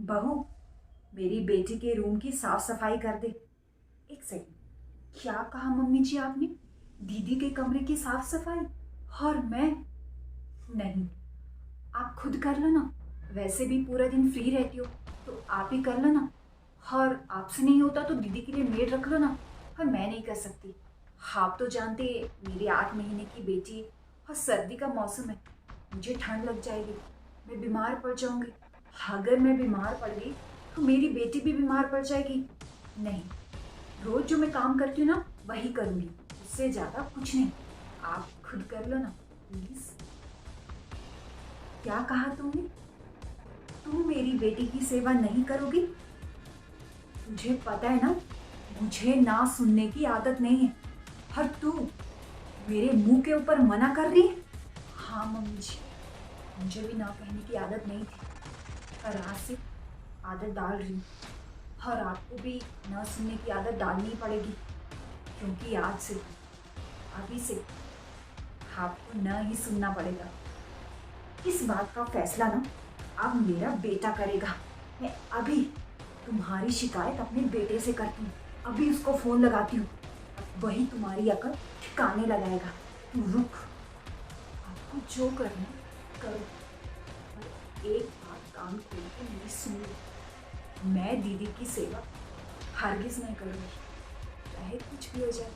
बहू, मेरी बेटी के रूम की साफ सफाई कर दे। एक सेकंड, क्या कहा मम्मी जी आपने? दीदी के कमरे की साफ सफाई? और मैं? नहीं, आप खुद कर लो ना। वैसे भी पूरा दिन फ्री रहती हो, तो आप ही कर लो ना। और आपसे नहीं होता तो दीदी के लिए मेड रख लो ना। और मैं नहीं कर सकती। आप तो जानते, मेरी 8 महीने की बेटी, और सर्दी का मौसम है, मुझे ठंड लग जाएगी, मैं बीमार पड़ जाऊंगी। अगर मैं बीमार पड़ गई तो मेरी बेटी भी बीमार पड़ जाएगी। नहीं, रोज जो मैं काम करती हूँ ना, वही करूंगी, उससे ज्यादा कुछ नहीं। आप खुद कर लो ना, प्लीज। क्या कहा तुमने? तुम मेरी बेटी की सेवा नहीं करोगी? तुझे पता है ना, मुझे ना सुनने की आदत नहीं है। और तू मेरे मुंह के ऊपर मना कर रही है? हाँ मम्मी जी, मुझे भी ना कहने की आदत नहीं थी, पर आज से आदत डाल रही हूँ। और आपको भी ना सुनने की आदत डालनी पड़ेगी, क्योंकि आज से, अभी से आपको न ही सुनना पड़ेगा। इस बात का फैसला ना अब मेरा बेटा करेगा। मैं अभी तुम्हारी शिकायत अपने बेटे से करती हूँ। अभी उसको फोन लगाती हूँ, अब वही तुम्हारी अकल ठिकाने लगाएगा। तू रुक, आपको जो करना करो, पर एक बात कान खोल के मेरी सुन लो। मैं दीदी की सेवा हरगिज नहीं करूँगी, चाहे कुछ भी हो जाए।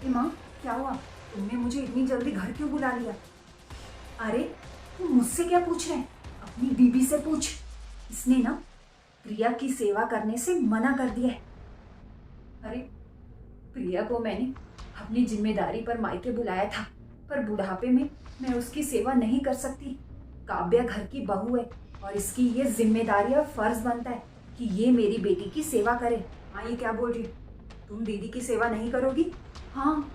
माँ, क्या हुआ? तुमने मुझे इतनी जल्दी घर क्यों बुला लिया? अरे, तुम मुझसे क्या पूछ रहे हैं? अपनी बीबी से पूछ। इसने ना प्रिया की सेवा करने से मना कर दिया है। अरे, प्रिया को मैंने अपनी जिम्मेदारी पर मायके बुलाया था, पर बुढ़ापे में मैं उसकी सेवा नहीं कर सकती। काव्या घर की बहू है, और इसकी ये जिम्मेदारी और फर्ज बनता है कि ये मेरी बेटी की सेवा करे। हाँ, ये क्या बोल रही हो? तुम दीदी की सेवा नहीं करोगी? हाँ,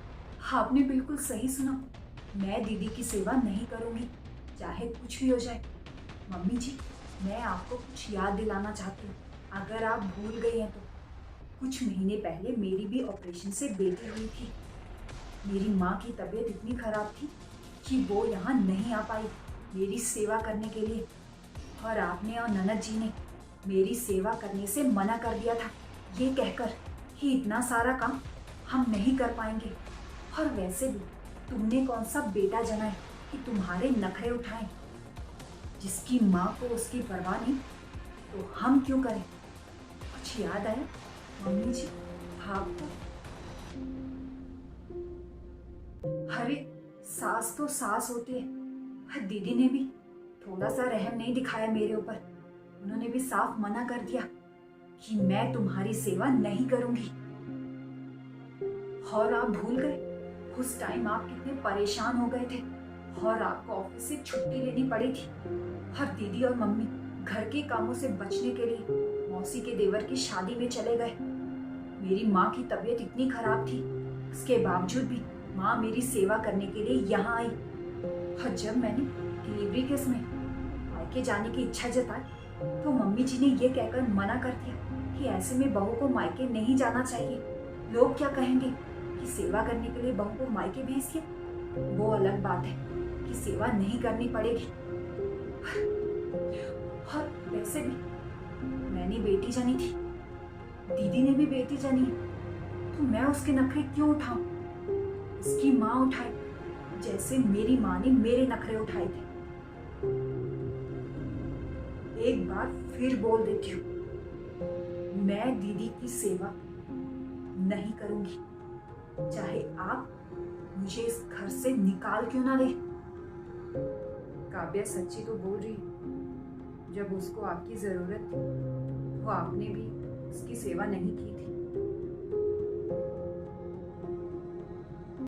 आपने बिल्कुल सही सुना। मैं दीदी की सेवा नहीं करूंगी, चाहे कुछ भी हो जाए। मम्मी जी, मैं आपको कुछ याद दिलाना चाहती हूँ, अगर आप भूल गई हैं तो। कुछ महीने पहले मेरी भी ऑपरेशन से बेटी हुई थी। मेरी माँ की तबीयत इतनी खराब थी कि वो यहाँ नहीं आ पाई मेरी सेवा करने के लिए। और आपने और ननद जी ने मेरी सेवा करने से मना कर दिया था, ये कहकर कि इतना सारा काम हम नहीं कर पाएंगे। और वैसे भी तुमने कौन सा बेटा जना है कि तुम्हारे नखरे उठाएं? जिसकी माँ को उसकी परवाह नहीं, तो हम क्यों करें? कुछ याद आया मम्मी जी आपको? अरे, सास तो सास होती है। और दीदी ने भी थोड़ा सा रहम नहीं दिखाया मेरे ऊपर। उन्होंने भी साफ मना कर दिया कि मैं तुम्हारी सेवा नहीं करूंगी। और आप भूल गए उस टाइम आप कितने परेशान हो गए थे, और आपको ऑफिस से छुट्टी लेनी पड़ी थी। और दीदी और मम्मी घर के कामों से बचने के लिए मौसी के देवर की शादी में चले गए। मेरी माँ की तबीयत इतनी खराब थी, उसके बावजूद भी माँ मेरी सेवा करने के लिए यहाँ आई। और जब मैंने डिलीवरी के समय मायके जाने की इच्छा जताई, तो मम्मी जी ने ये कहकर मना कर दिया कि ऐसे में बहू को मायके नहीं जाना चाहिए। लोग क्या कहेंगे कि सेवा करने के लिए बहू को मायके भेज दिया। वो अलग बात है कि सेवा नहीं करनी पड़ेगी। और वैसे भी मैंने बेटी जनी थी, दीदी ने भी बेटी जनी है, तो मैं उसके नखरे क्यों उठाऊं? उसकी माँ उठाए, जैसे मेरी माँ ने मेरे नखरे उठाए थे। एक बार फिर बोल देती हूँ, मैं दीदी की सेवा नहीं करूंगी, चाहे आप मुझे इस घर से निकाल क्यों ना दे। काव्या सच्ची तो बोल रही है। जब उसको आपकी जरूरत थी, तो आपने भी उसकी सेवा नहीं की थी।